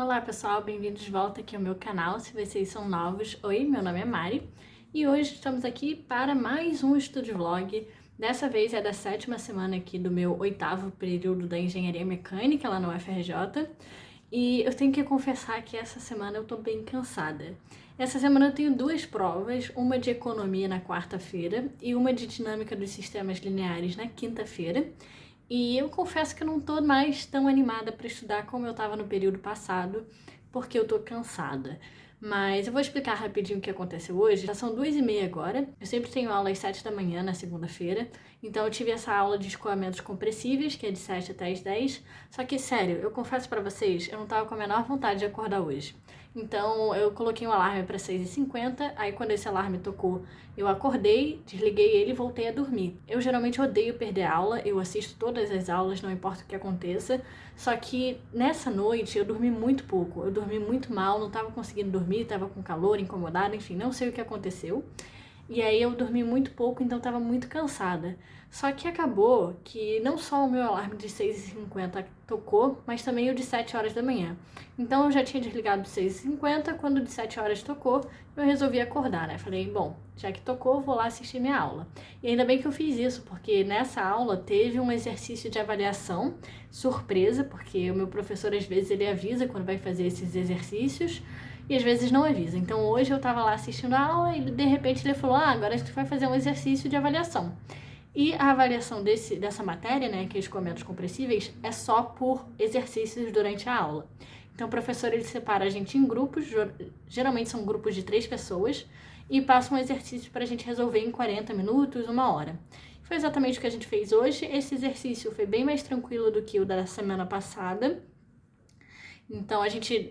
Olá pessoal, bem-vindos de volta aqui ao meu canal, se vocês são novos. Oi, meu nome é Mari e hoje estamos aqui para mais um Estúdio Vlog. Dessa vez é da 7ª semana aqui do meu 8º período da Engenharia Mecânica lá no UFRJ e eu tenho que confessar que essa semana eu tô bem cansada. Essa semana eu tenho duas provas, uma de Economia na quarta-feira e uma de Dinâmica dos Sistemas Lineares na quinta-feira. E eu confesso que eu não tô mais tão animada para estudar como eu estava no período passado, porque eu tô cansada. Mas eu vou explicar rapidinho o que aconteceu hoje. Já são 2h30 agora. Eu sempre tenho aula às 7 da manhã na segunda-feira. Então eu tive essa aula de escoamentos compressíveis, que é de 7 até as 10. Só que, sério, eu confesso pra vocês, eu não tava com a menor vontade de acordar hoje. Então eu coloquei um alarme para 6h50, aí quando esse alarme tocou, eu acordei, desliguei ele e voltei a dormir. Eu geralmente odeio perder aula, eu assisto todas as aulas, não importa o que aconteça, só que nessa noite eu dormi muito pouco, eu dormi muito mal, não estava conseguindo dormir, estava com calor, incomodada, enfim, não sei o que aconteceu. E aí eu dormi muito pouco, então estava muito cansada. Só que acabou que não só o meu alarme de 6h50 tocou, mas também o de 7 horas da manhã. Então eu já tinha desligado de 6h50, quando o de 7 horas tocou, eu resolvi acordar, né? Falei, bom, já que tocou, vou lá assistir minha aula. E ainda bem que eu fiz isso, porque nessa aula teve um exercício de avaliação, surpresa, porque o meu professor às vezes ele avisa quando vai fazer esses exercícios, e às vezes não avisa. Então hoje eu tava lá assistindo a aula e de repente ele falou, agora a gente vai fazer um exercício de avaliação. E a avaliação dessa matéria, né, que é escoamentos compressíveis, é só por exercícios durante a aula. Então o professor ele separa a gente em grupos, geralmente são grupos de 3 pessoas, e passa um exercício para a gente resolver em 40 minutos, 1 hora. Foi exatamente o que a gente fez hoje. Esse exercício foi bem mais tranquilo do que o da semana passada. Então,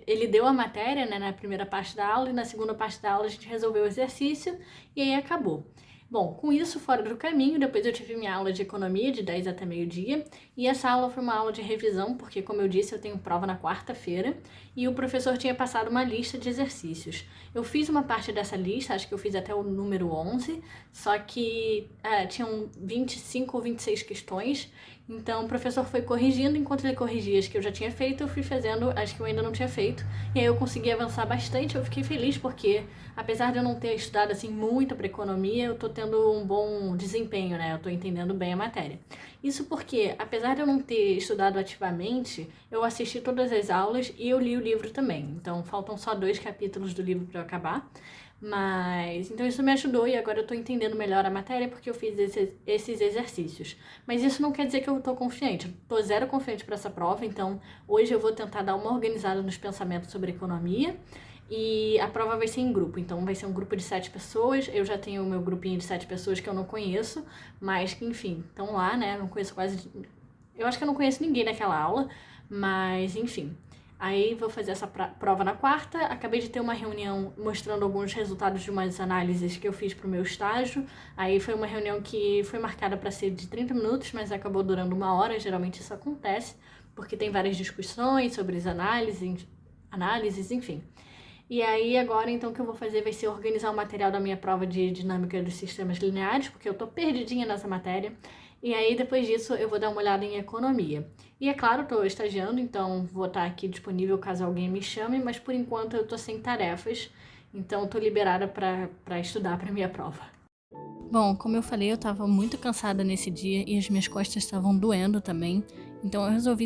ele deu a matéria, né, na primeira parte da aula e na segunda parte da aula a gente resolveu o exercício e aí acabou. Bom, com isso fora do caminho, depois eu tive minha aula de economia de 10 até meio-dia e essa aula foi uma aula de revisão, porque como eu disse, eu tenho prova na quarta-feira e o professor tinha passado uma lista de exercícios. Eu fiz uma parte dessa lista, acho que eu fiz até o número 11, só que tinham 25 ou 26 questões, então o professor foi corrigindo, enquanto ele corrigia as que eu já tinha feito, eu fui fazendo as que eu ainda não tinha feito, e aí eu consegui avançar bastante. Eu fiquei feliz porque, apesar de eu não ter estudado assim muito para economia, eu tô tendo um bom desempenho, né? Eu tô entendendo bem a matéria. Isso porque, apesar de eu não ter estudado ativamente, eu assisti todas as aulas e eu li o livro também. Então, faltam só 2 capítulos do livro para eu acabar. Mas, então isso me ajudou e agora eu tô entendendo melhor a matéria porque eu fiz esses exercícios. Mas isso não quer dizer que eu tô confiante. Eu tô zero confiante para essa prova, então hoje eu vou tentar dar uma organizada nos pensamentos sobre economia. E a prova vai ser em grupo, então vai ser um grupo de 7 pessoas. Eu já tenho o meu grupinho de 7 pessoas que eu não conheço, mas que, enfim, estão lá, né? Não conheço quase. Eu acho que eu não conheço ninguém naquela aula, mas, enfim. Aí vou fazer essa prova na quarta. Acabei de ter uma reunião mostrando alguns resultados de umas análises que eu fiz para o meu estágio. Aí foi uma reunião que foi marcada para ser de 30 minutos, mas acabou durando 1 hora. Geralmente isso acontece, porque tem várias discussões sobre as análises, enfim. E aí agora então o que eu vou fazer vai ser organizar o material da minha prova de dinâmica dos sistemas lineares, porque eu tô perdidinha nessa matéria. E aí depois disso eu vou dar uma olhada em economia. E é claro, tô estagiando, então vou estar aqui disponível caso alguém me chame, mas por enquanto eu tô sem tarefas, então tô liberada para estudar para minha prova. Bom, como eu falei, eu tava muito cansada nesse dia e as minhas costas estavam doendo também. Então eu resolvi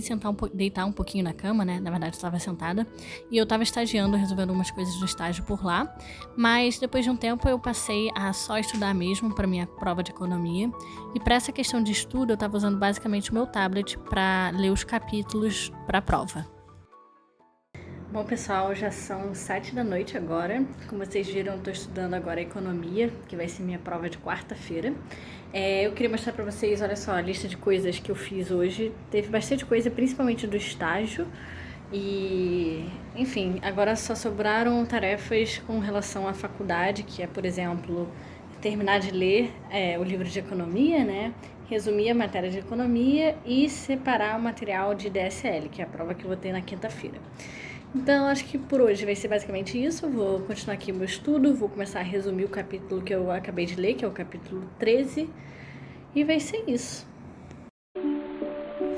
deitar um pouquinho na cama, né? Na verdade, eu estava sentada. E eu tava estagiando, resolvendo umas coisas do estágio por lá. Mas depois de um tempo eu passei a só estudar mesmo para minha prova de economia. E para essa questão de estudo, eu tava usando basicamente o meu tablet para ler os capítulos para a prova. Bom, pessoal, já são 7 da noite agora. Como vocês viram, eu tô estudando agora economia, que vai ser minha prova de quarta-feira. Eu queria mostrar pra vocês, olha só, a lista de coisas que eu fiz hoje. Teve bastante coisa, principalmente do estágio. E, enfim, agora só sobraram tarefas com relação à faculdade, que é, por exemplo, terminar de ler o livro de economia, né? Resumir a matéria de economia e separar o material de DSL, que é a prova que eu vou ter na quinta-feira. Então, acho que por hoje vai ser basicamente isso. Vou continuar aqui o meu estudo, vou começar a resumir o capítulo que eu acabei de ler, que é o capítulo 13, e vai ser isso.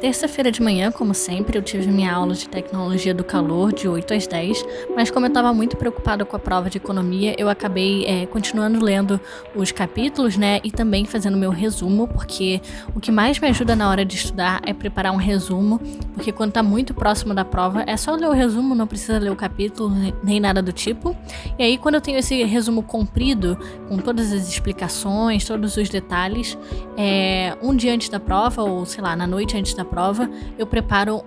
Terça-feira de manhã, como sempre, eu tive minha aula de tecnologia do calor de 8 às 10, mas como eu estava muito preocupada com a prova de economia, eu acabei continuando lendo os capítulos, né, e também fazendo meu resumo, porque o que mais me ajuda na hora de estudar é preparar um resumo, porque quando está muito próximo da prova é só ler o resumo, não precisa ler o capítulo nem nada do tipo. E aí quando eu tenho esse resumo comprido, com todas as explicações, todos os detalhes, um dia antes da prova, ou sei lá, na noite antes da prova, eu preparo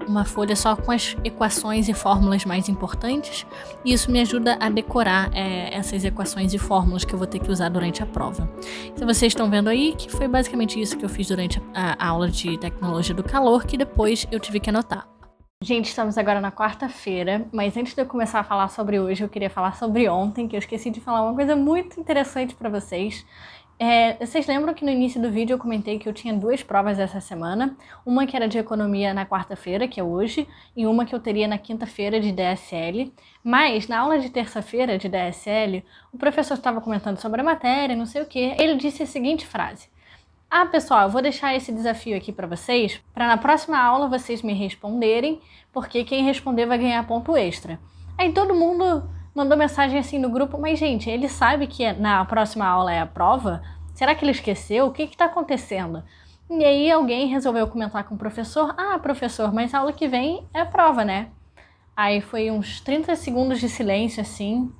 uma folha só com as equações e fórmulas mais importantes, e isso me ajuda a decorar essas equações e fórmulas que eu vou ter que usar durante a prova. Então vocês estão vendo aí que foi basicamente isso que eu fiz durante a aula de tecnologia do calor, que depois eu tive que anotar. Gente, estamos agora na quarta-feira, mas antes de eu começar a falar sobre hoje, eu queria falar sobre ontem, que eu esqueci de falar uma coisa muito interessante para vocês. Vocês lembram que no início do vídeo eu comentei que eu tinha 2 provas essa semana, uma que era de economia na quarta-feira, que é hoje, e uma que eu teria na quinta-feira de DSL, mas na aula de terça-feira de DSL, o professor estava comentando sobre a matéria, não sei o que, ele disse a seguinte frase: pessoal, eu vou deixar esse desafio aqui para vocês, para na próxima aula vocês me responderem, porque quem responder vai ganhar ponto extra. Aí todo mundo mandou mensagem assim no grupo: mas gente, ele sabe que na próxima aula é a prova? Será que ele esqueceu? O que está acontecendo? E aí alguém resolveu comentar com o professor: professor, mas a aula que vem é a prova, né? Aí foi uns 30 segundos de silêncio assim.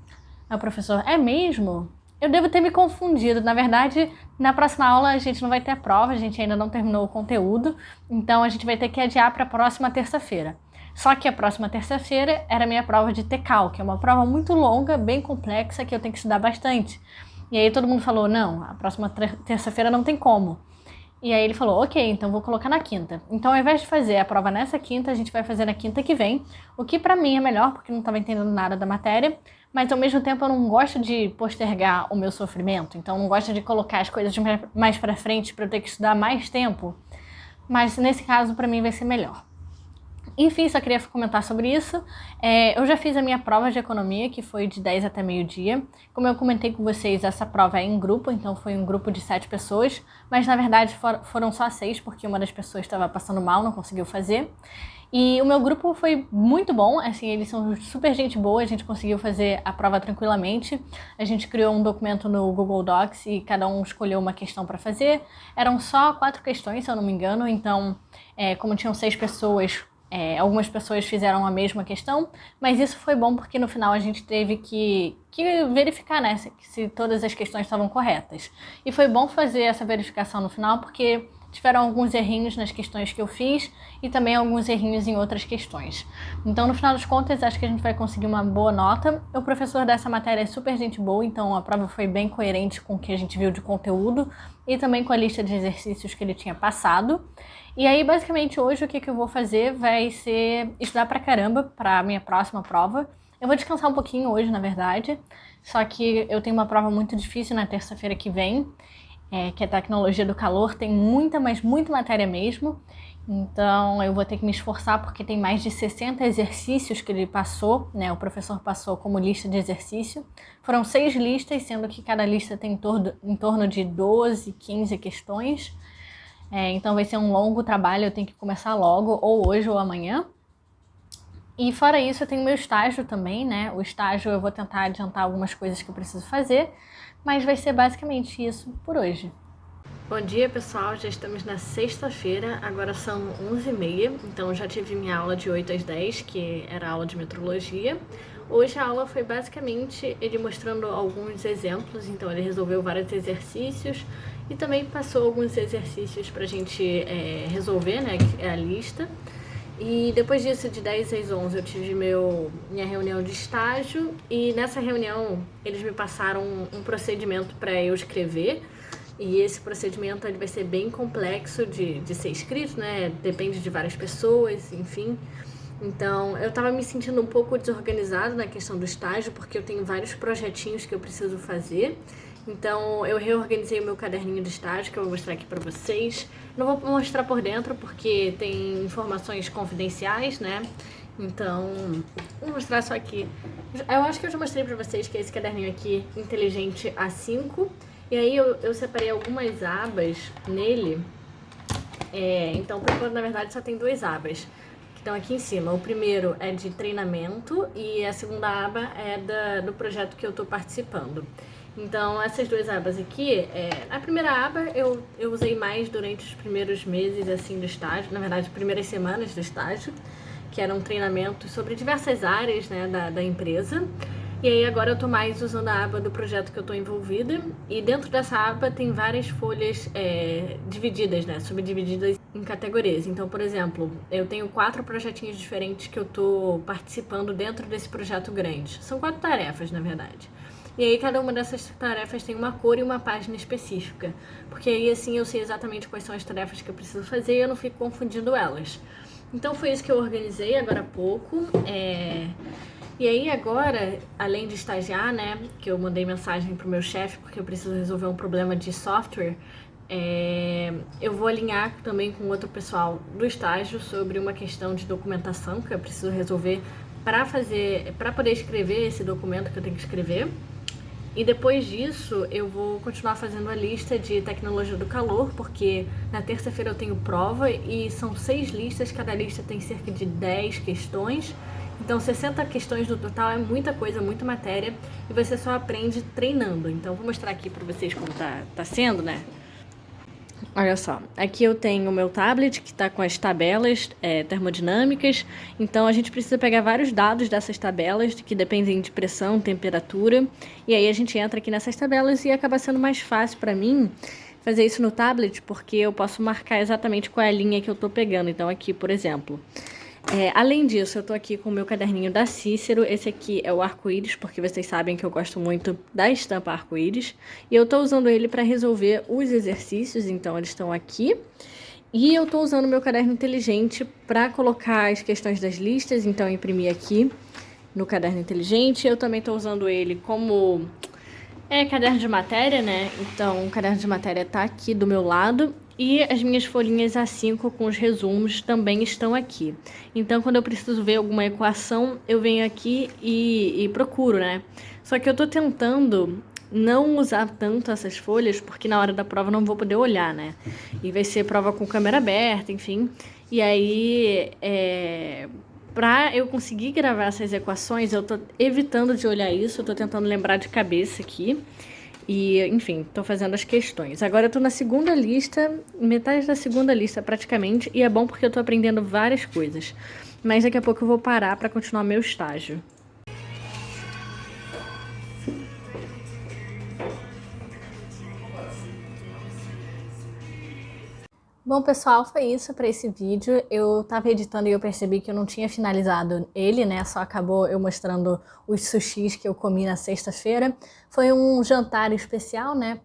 Aí o professor: é mesmo? Eu devo ter me confundido. Na verdade, na próxima aula a gente não vai ter a prova, a gente ainda não terminou o conteúdo, então a gente vai ter que adiar para a próxima terça-feira. Só que a próxima terça-feira era a minha prova de TCAL, que é uma prova muito longa, bem complexa, que eu tenho que estudar bastante. E aí todo mundo falou: não, a próxima terça-feira não tem como. E aí ele falou: ok, então vou colocar na quinta. Então ao invés de fazer a prova nessa quinta, a gente vai fazer na quinta que vem, o que pra mim é melhor, porque eu não estava entendendo nada da matéria, mas ao mesmo tempo eu não gosto de postergar o meu sofrimento, então eu não gosto de colocar as coisas mais pra frente pra eu ter que estudar mais tempo, mas nesse caso pra mim vai ser melhor. Enfim, só queria comentar sobre isso. Eu já fiz a minha prova de economia, que foi de 10 até meio-dia. Como eu comentei com vocês, essa prova é em grupo, então foi um grupo de 7 pessoas, mas na verdade foram só 6, porque uma das pessoas estava passando mal, não conseguiu fazer. E o meu grupo foi muito bom, assim, eles são super gente boa, a gente conseguiu fazer a prova tranquilamente. A gente criou um documento no Google Docs e cada um escolheu uma questão para fazer. Eram só 4 questões, se eu não me engano, então, como tinham 6 pessoas, algumas pessoas fizeram a mesma questão, mas isso foi bom porque no final a gente teve que verificar, né, se todas as questões estavam corretas. E foi bom fazer essa verificação no final porque tiveram alguns errinhos nas questões que eu fiz e também alguns errinhos em outras questões. Então, no final das contas, acho que a gente vai conseguir uma boa nota. O professor dessa matéria é super gente boa, então a prova foi bem coerente com o que a gente viu de conteúdo e também com a lista de exercícios que ele tinha passado. E aí, basicamente, hoje o que eu vou fazer vai ser estudar pra caramba pra minha próxima prova. Eu vou descansar um pouquinho hoje, na verdade, só que eu tenho uma prova muito difícil na terça-feira que vem, que é tecnologia do calor, tem muita, mas muita matéria mesmo, então eu vou ter que me esforçar porque tem mais de 60 exercícios que ele passou, né, o professor passou como lista de exercício. Foram 6 listas, sendo que cada lista tem em torno de 12, 15 questões, então vai ser um longo trabalho, eu tenho que começar logo, ou hoje ou amanhã. E fora isso, eu tenho meu estágio também, né? O estágio eu vou tentar adiantar algumas coisas que eu preciso fazer, mas vai ser basicamente isso por hoje. Bom dia, pessoal. Já estamos na sexta-feira, agora são 11h30, então já tive minha aula de 8 às 10, que era a aula de metrologia. Hoje a aula foi basicamente ele mostrando alguns exemplos, então ele resolveu vários exercícios e também passou alguns exercícios pra gente resolver, né? Que é a lista. E depois disso, de 10 às 11, eu tive minha reunião de estágio e nessa reunião eles me passaram um procedimento para eu escrever. E esse procedimento ele vai ser bem complexo de ser escrito, né? Depende de várias pessoas, enfim. Então, eu tava me sentindo um pouco desorganizada na questão do estágio, porque eu tenho vários projetinhos que eu preciso fazer. Então, eu reorganizei o meu caderninho de estágio, que eu vou mostrar aqui pra vocês. Não vou mostrar por dentro, porque tem informações confidenciais, né? Então, vou mostrar só aqui. Eu acho que eu já mostrei pra vocês que é esse caderninho aqui, Inteligente A5. E aí, eu separei algumas abas nele Então, por enquanto, na verdade, só tem 2 abas que estão aqui em cima. O primeiro é de treinamento e a segunda aba é do projeto que eu estou participando. Então, essas 2 abas aqui, a primeira aba eu usei mais durante os primeiros meses assim do estágio, na verdade, primeiras semanas do estágio, que eram treinamentos sobre diversas áreas, né, da empresa. E aí agora eu tô mais usando a aba do projeto que eu tô envolvida, e dentro dessa aba tem várias folhas divididas, né, subdivididas em categorias. Então, por exemplo, eu tenho 4 projetinhos diferentes que eu tô participando dentro desse projeto grande. São 4 tarefas, na verdade. E aí cada uma dessas tarefas tem uma cor e uma página específica, porque aí assim eu sei exatamente quais são as tarefas que eu preciso fazer e eu não fico confundindo elas. Então foi isso que eu organizei agora há pouco. E aí agora, além de estagiar, né, que eu mandei mensagem pro meu chefe porque eu preciso resolver um problema de software, eu vou alinhar também com outro pessoal do estágio sobre uma questão de documentação que eu preciso resolver para poder escrever esse documento que eu tenho que escrever. E depois disso, eu vou continuar fazendo a lista de tecnologia do calor, porque na terça-feira eu tenho prova e são 6 listas, cada lista tem cerca de 10 questões. Então, 60 questões no total é muita coisa, muita matéria, e você só aprende treinando. Então, vou mostrar aqui para vocês como tá sendo, né? Olha só, aqui eu tenho o meu tablet que está com as tabelas termodinâmicas, então a gente precisa pegar vários dados dessas tabelas que dependem de pressão, temperatura, e aí a gente entra aqui nessas tabelas e acaba sendo mais fácil para mim fazer isso no tablet, porque eu posso marcar exatamente qual é a linha que eu estou pegando. Então aqui, por exemplo, além disso, eu tô aqui com o meu caderninho da Cícero. Esse aqui é o arco-íris, porque vocês sabem que eu gosto muito da estampa arco-íris. E eu tô usando ele para resolver os exercícios, então eles estão aqui. E eu tô usando o meu caderno inteligente para colocar as questões das listas, então eu imprimi aqui no caderno inteligente. Eu também tô usando ele como caderno de matéria, né? Então o caderno de matéria tá aqui do meu lado. E as minhas folhinhas A5 com os resumos também estão aqui. Então, quando eu preciso ver alguma equação, eu venho aqui e procuro, né? Só que eu tô tentando não usar tanto essas folhas, porque na hora da prova eu não vou poder olhar, né? E vai ser prova com câmera aberta, enfim. E aí, pra eu conseguir gravar essas equações, eu tô evitando de olhar isso, eu tô tentando lembrar de cabeça aqui. E, enfim, tô fazendo as questões. Agora eu tô na segunda lista, metade da segunda lista praticamente, e é bom porque eu tô aprendendo várias coisas. Mas daqui a pouco eu vou parar para continuar meu estágio. Bom, pessoal, foi isso para esse vídeo. Eu tava editando e eu percebi que eu não tinha finalizado ele, né? Só acabou eu mostrando os sushis que eu comi na sexta-feira. Foi um jantar especial, né?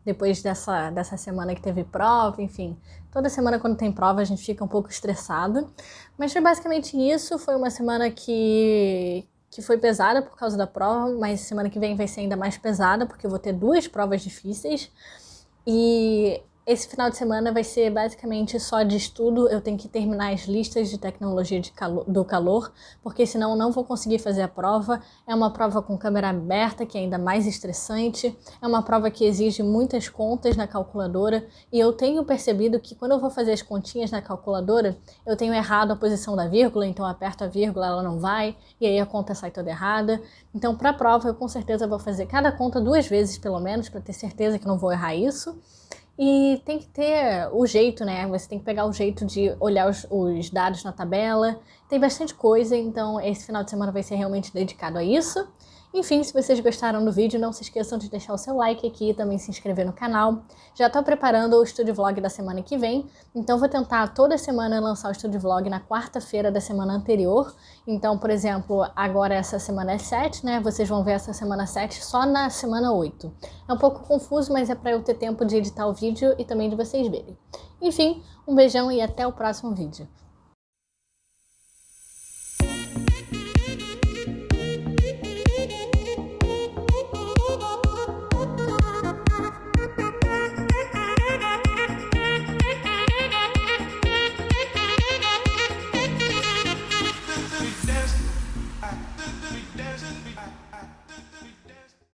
Depois dessa semana que teve prova, enfim. Toda semana quando tem prova a gente fica um pouco estressado. Mas foi basicamente isso. Foi uma semana que foi pesada por causa da prova, mas semana que vem vai ser ainda mais pesada, porque eu vou ter 2 provas difíceis. E esse final de semana vai ser basicamente só de estudo. Eu tenho que terminar as listas de tecnologia do calor, porque senão eu não vou conseguir fazer a prova. É uma prova com câmera aberta, que é ainda mais estressante. É uma prova que exige muitas contas na calculadora. E eu tenho percebido que quando eu vou fazer as continhas na calculadora, eu tenho errado a posição da vírgula, então eu aperto a vírgula, ela não vai, e aí a conta sai toda errada. Então, para a prova, eu com certeza vou fazer cada conta 2 vezes, pelo menos, para ter certeza que não vou errar isso. E tem que ter o jeito, né? Você tem que pegar o jeito de olhar os dados na tabela. Tem bastante coisa, então esse final de semana vai ser realmente dedicado a isso. Enfim, se vocês gostaram do vídeo, não se esqueçam de deixar o seu like aqui e também se inscrever no canal. Já estou preparando o Study Vlog da semana que vem, então vou tentar toda semana lançar o Study Vlog na quarta-feira da semana anterior. Então, por exemplo, agora essa semana é 7, né? Vocês vão ver essa semana 7 só na semana 8. É um pouco confuso, mas é para eu ter tempo de editar o vídeo e também de vocês verem. Enfim, um beijão e até o próximo vídeo.